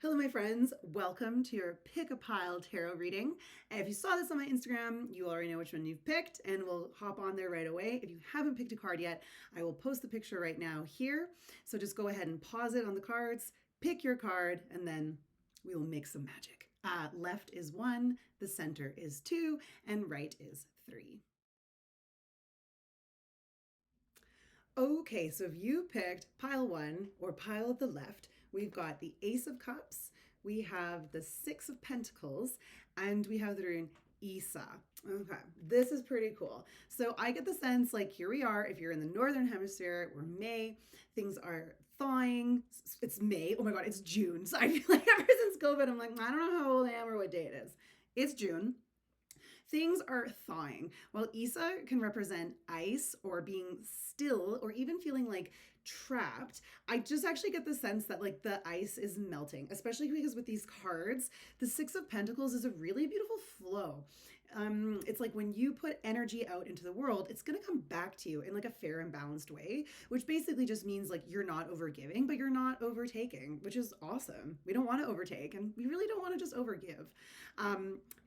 Hello, my friends. Welcome to your Pick a Pile tarot reading. If you saw this on my Instagram, you already know which one you've picked, and we'll hop on there right away. If you haven't picked a card yet, I will post the picture right now here. So just go ahead and pause it on the cards, pick your card, and then we will make some magic. Left is 1, the center is 2, and right is 3. Okay, so if you picked pile 1 or pile of the left, we've got the Ace of Cups, we have the Six of Pentacles, and we have the rune Isa. Okay, this is pretty cool. So I get the sense like here we are, if you're in the Northern Hemisphere, we're May, things are thawing. It's May. Oh my God, it's June. So I feel like ever since COVID, I'm like, I don't know how old I am or what day it is. It's June. Things are thawing. While Isa can represent ice or being still or even feeling like trapped, I just actually get the sense that like the ice is melting, especially because with these cards, the Six of Pentacles is a really beautiful flow. It's like when you put energy out into the world, it's going to come back to you in like a fair and balanced way, which basically just means like you're not overgiving, but you're not overtaking, which is awesome. We don't want to overtake, and we really don't want to just overgive.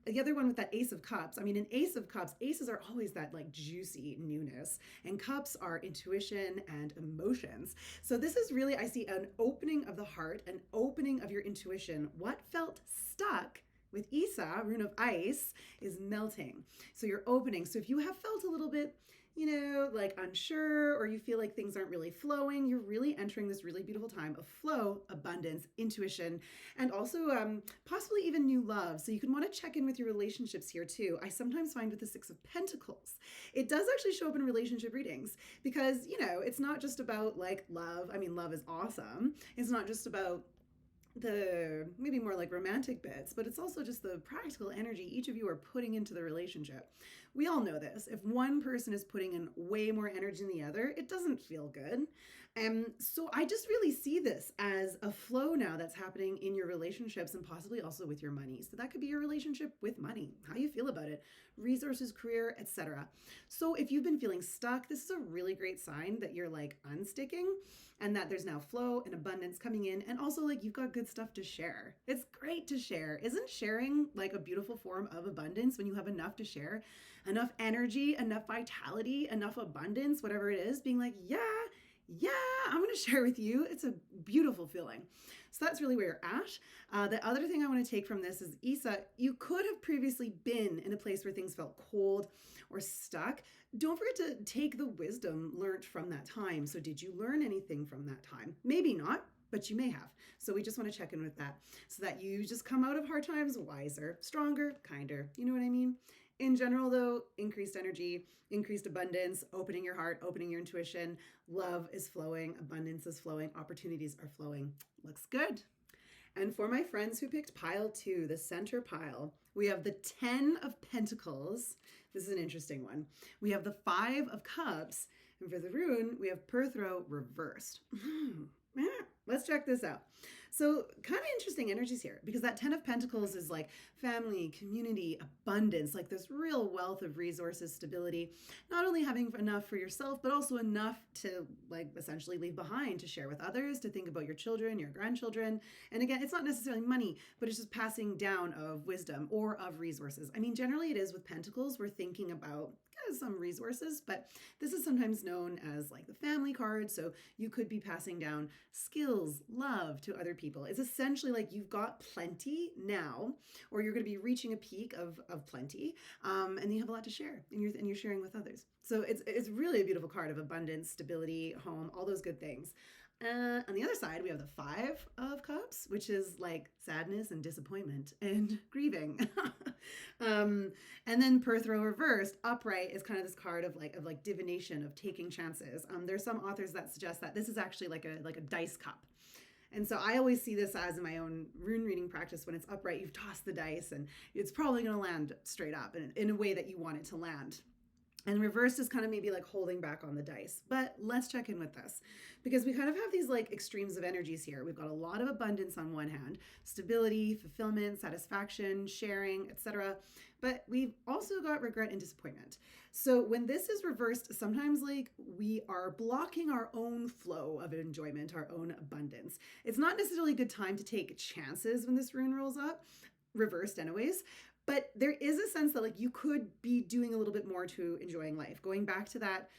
The other one with that Ace of Cups, I mean, an Ace of Cups, aces are always that like juicy newness, and cups are intuition and emotions. So this is really, I see an opening of the heart, an opening of your intuition. What felt stuck with Isa, rune of ice, is melting. So you're opening. So if you have felt a little bit, like unsure, or you feel like things aren't really flowing, you're really entering this really beautiful time of flow, abundance, intuition, and also possibly even new love. So you can want to check in with your relationships here too. I sometimes find with the Six of Pentacles, it does actually show up in relationship readings because, it's not just about like love. I mean, love is awesome. It's not just about the maybe more like romantic bits, but it's also just the practical energy each of you are putting into the relationship. We all know this. If one person is putting in way more energy than the other, it doesn't feel good. And so I just really see this as a flow now that's happening in your relationships and possibly also with your money. So that could be your relationship with money, how you feel about it, resources, career, etc. So if you've been feeling stuck, this is a really great sign that you're like unsticking and that there's now flow and abundance coming in, and also like you've got good stuff to share. It's great to share. Isn't sharing like a beautiful form of abundance when you have enough to share, enough energy, enough vitality, enough abundance, whatever it is, being like, yeah, I'm going to share with you. It's a beautiful feeling. So that's really where you're at. The other thing I want to take from this is Isa, you could have previously been in a place where things felt cold or stuck. Don't forget to take the wisdom learned from that time. So did you learn anything from that time? Maybe not, but you may have. So we just want to check in with that so that you just come out of hard times wiser, stronger, kinder. You know what I mean? In general, though, increased energy, increased abundance, opening your heart, opening your intuition, love is flowing, abundance is flowing, opportunities are flowing. Looks good. And for my friends who picked pile 2, the center pile, we have the 10 of Pentacles. This is an interesting one. We have the 5 of Cups. And for the rune, we have Perthro reversed. Let's check this out. So kind of interesting energies here because that 10 of Pentacles is like family, community, abundance, like this real wealth of resources, stability, not only having enough for yourself, but also enough to like essentially leave behind to share with others, to think about your children, your grandchildren. And again, it's not necessarily money, but it's just passing down of wisdom or of resources. I mean, generally it is with Pentacles, we're thinking about some resources, but this is sometimes known as like the family card. So you could be passing down skills, love to other people. It's essentially like you've got plenty now, or you're going to be reaching a peak of plenty, and you have a lot to share, and you're sharing with others. So it's really a beautiful card of abundance, stability, home, all those good things. On the other side, we have the 5 of Cups, which is like sadness and disappointment and grieving. And then Perthro reversed, upright, is kind of this card of like divination, of taking chances. There's some authors that suggest that this is actually like a dice cup. And so I always see this as in my own rune reading practice. When it's upright, you've tossed the dice and it's probably going to land straight up in a way that you want it to land. And reversed is kind of maybe like holding back on the dice. But let's check in with this because we kind of have these like extremes of energies here. We've got a lot of abundance on one hand, stability, fulfillment, satisfaction, sharing, etc. But we've also got regret and disappointment. So when this is reversed, sometimes like we are blocking our own flow of enjoyment, our own abundance. It's not necessarily a good time to take chances when this rune rolls up, reversed anyways. But there is a sense that like you could be doing a little bit more to enjoying life. Going back to that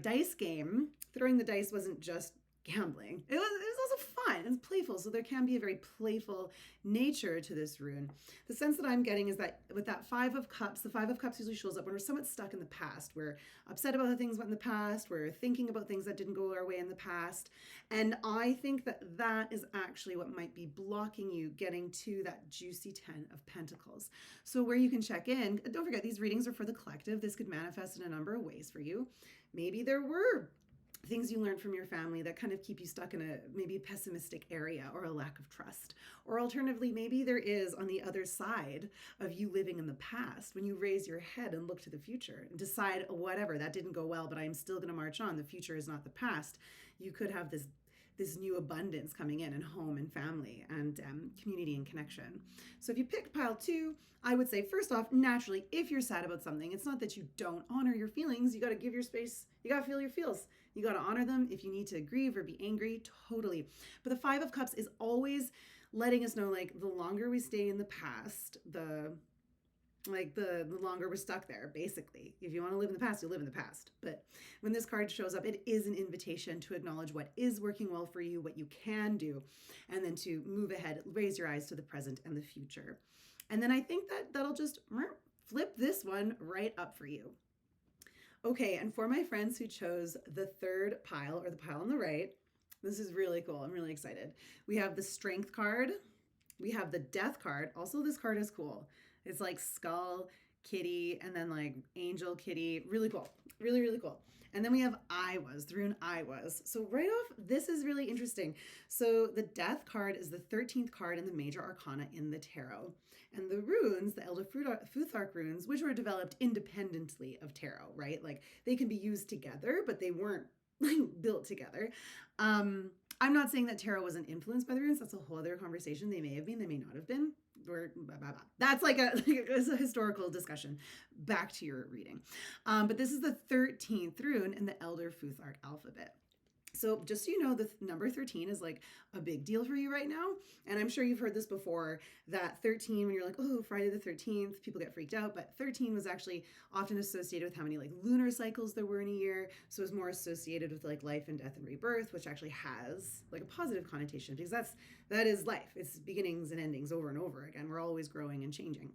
dice game, throwing the dice wasn't just gambling. It was also fun. It's playful. So there can be a very playful nature to this rune. The sense that I'm getting is that with that Five of Cups, the Five of Cups usually shows up when we're somewhat stuck in the past. We're upset about how things went in the past. We're thinking about things that didn't go our way in the past. And I think that that is actually what might be blocking you getting to that juicy 10 of Pentacles. So where you can check in, don't forget these readings are for the collective. This could manifest in a number of ways for you. Maybe there were things you learned from your family that kind of keep you stuck in a maybe pessimistic area or a lack of trust. Or alternatively, maybe there is on the other side of you living in the past when you raise your head and look to the future and decide, whatever, that didn't go well, but I'm still going to march on. The future is not the past. You could have this new abundance coming in home and family and community and connection. So if you picked pile 2, I would say, first off, naturally, if you're sad about something, it's not that you don't honor your feelings. You got to give your space. You got to feel your feels. You got to honor them. If you need to grieve or be angry, totally. But the Five of Cups is always letting us know, like, the longer we stay in the past, the longer we're stuck there, basically. If you want to live in the past, you live in the past. But when this card shows up, it is an invitation to acknowledge what is working well for you, what you can do, and then to move ahead, raise your eyes to the present and the future. And then I think that that'll just flip this one right up for you. Okay, and for my friends who chose the third pile, or the pile on the right, this is really cool. I'm really excited. We have the Strength card. We have the Death card. Also, this card is cool. It's like skull, kitty, and then like angel, kitty. Really cool. Really, really cool. And then we have I was, the rune I was. So right off, this is really interesting. So the Death card is the 13th card in the major arcana in the tarot. And the runes, the Elder Futhark runes, which were developed independently of tarot, right? Like they can be used together, but they weren't built together. I'm not saying that tarot wasn't influenced by the runes. That's a whole other conversation. They may have been, they may not have been. Or blah, blah, blah. That's like it's a historical discussion. Back to your reading. But this is the 13th rune in the Elder Futhark alphabet. So just so you know, the number 13 is like a big deal for you right now. And I'm sure you've heard this before, that 13, when you're like, oh, Friday the 13th, people get freaked out. But 13 was actually often associated with how many like lunar cycles there were in a year. So it was more associated with like life and death and rebirth, which actually has like a positive connotation because that is life. It's beginnings and endings over and over again. We're always growing and changing.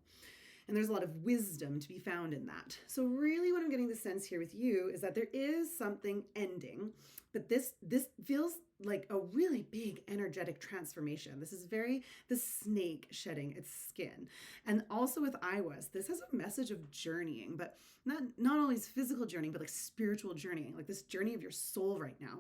And there's a lot of wisdom to be found in that. So really what I'm getting the sense here with you is that there is something ending, but this feels like a really big energetic transformation. This is the snake shedding its skin. And also with I was, this has a message of journeying, but not only is physical journeying, but like spiritual journeying, like this journey of your soul right now.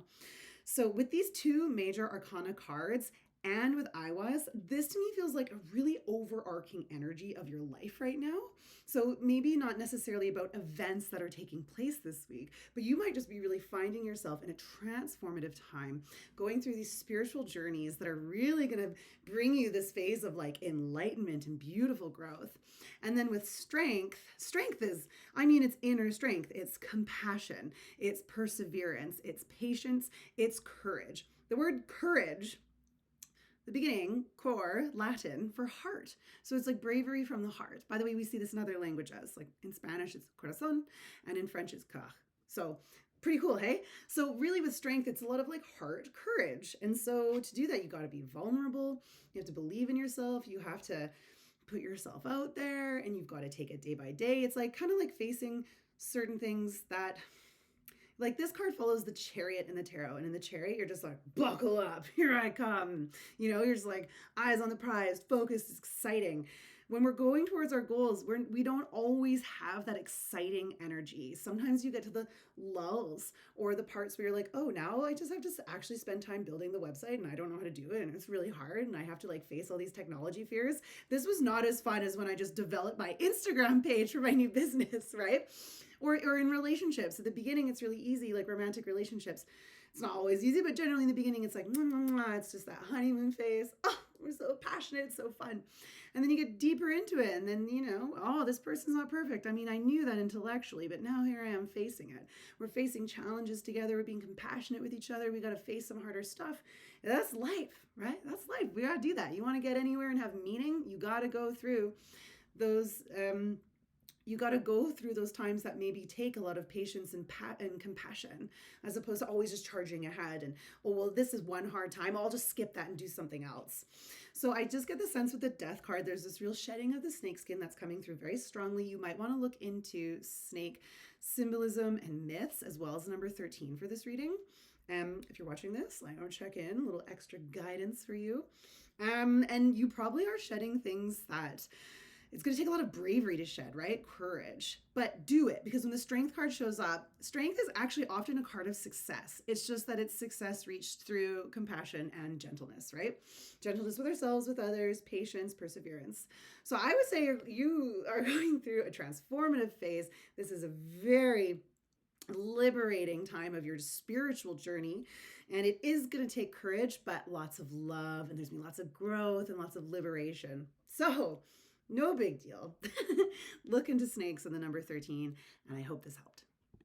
So with these two major arcana cards, and with I was, this to me feels like a really overarching energy of your life right now. So maybe not necessarily about events that are taking place this week, but you might just be really finding yourself in a transformative time, going through these spiritual journeys that are really going to bring you this phase of like enlightenment and beautiful growth. And then with strength is, it's inner strength, it's compassion, it's perseverance, it's patience, it's courage. The word courage, the beginning, cor, Latin, for heart. So it's like bravery from the heart. By the way, we see this in other languages. Like in Spanish, it's corazón, and in French, it's cœur. So pretty cool, hey? So really with strength, it's a lot of like heart courage. And so to do that, you got to be vulnerable. You have to believe in yourself. You have to put yourself out there, and you've got to take it day by day. It's like kind of like facing certain things that... Like this card follows the Chariot in the tarot, and in the Chariot, you're just like, buckle up, here I come. You're just like, eyes on the prize, focused, exciting. when we're going towards our goals, we don't always have that exciting energy. Sometimes you get to the lulls or the parts where you're like, oh, now I just have to actually spend time building the website and I don't know how to do it and it's really hard and I have to like face all these technology fears. This was not as fun as when I just developed my Instagram page for my new business, right? Or in relationships. At the beginning, it's really easy, like romantic relationships. It's not always easy, but generally in the beginning, it's like, it's just that honeymoon phase. Oh, we're so passionate. It's so fun. And then you get deeper into it. And then, this person's not perfect. I mean, I knew that intellectually, but now here I am facing it. We're facing challenges together. We're being compassionate with each other. We got to face some harder stuff. And that's life, right? That's life. We got to do that. You want to get anywhere and have meaning, you got to go through those you got to go through those times that maybe take a lot of patience and compassion, as opposed to always just charging ahead and, this is one hard time, I'll just skip that and do something else. So I just get the sense with the Death card, there's this real shedding of the snake skin that's coming through very strongly. You might want to look into snake symbolism and myths, as well as number 13 for this reading. If you're watching this, I want to check in, a little extra guidance for you. And you probably are shedding things that it's going to take a lot of bravery to shed, right? Courage. But do it, because when the Strength card shows up, strength is actually often a card of success. It's just that it's success reached through compassion and gentleness, right? Gentleness with ourselves, with others, patience, perseverance. So I would say you are going through a transformative phase. This is a very liberating time of your spiritual journey. And it is going to take courage, but lots of love. And there's been lots of growth and lots of liberation. So no big deal. Look into snakes on the number 13, and I hope this helped.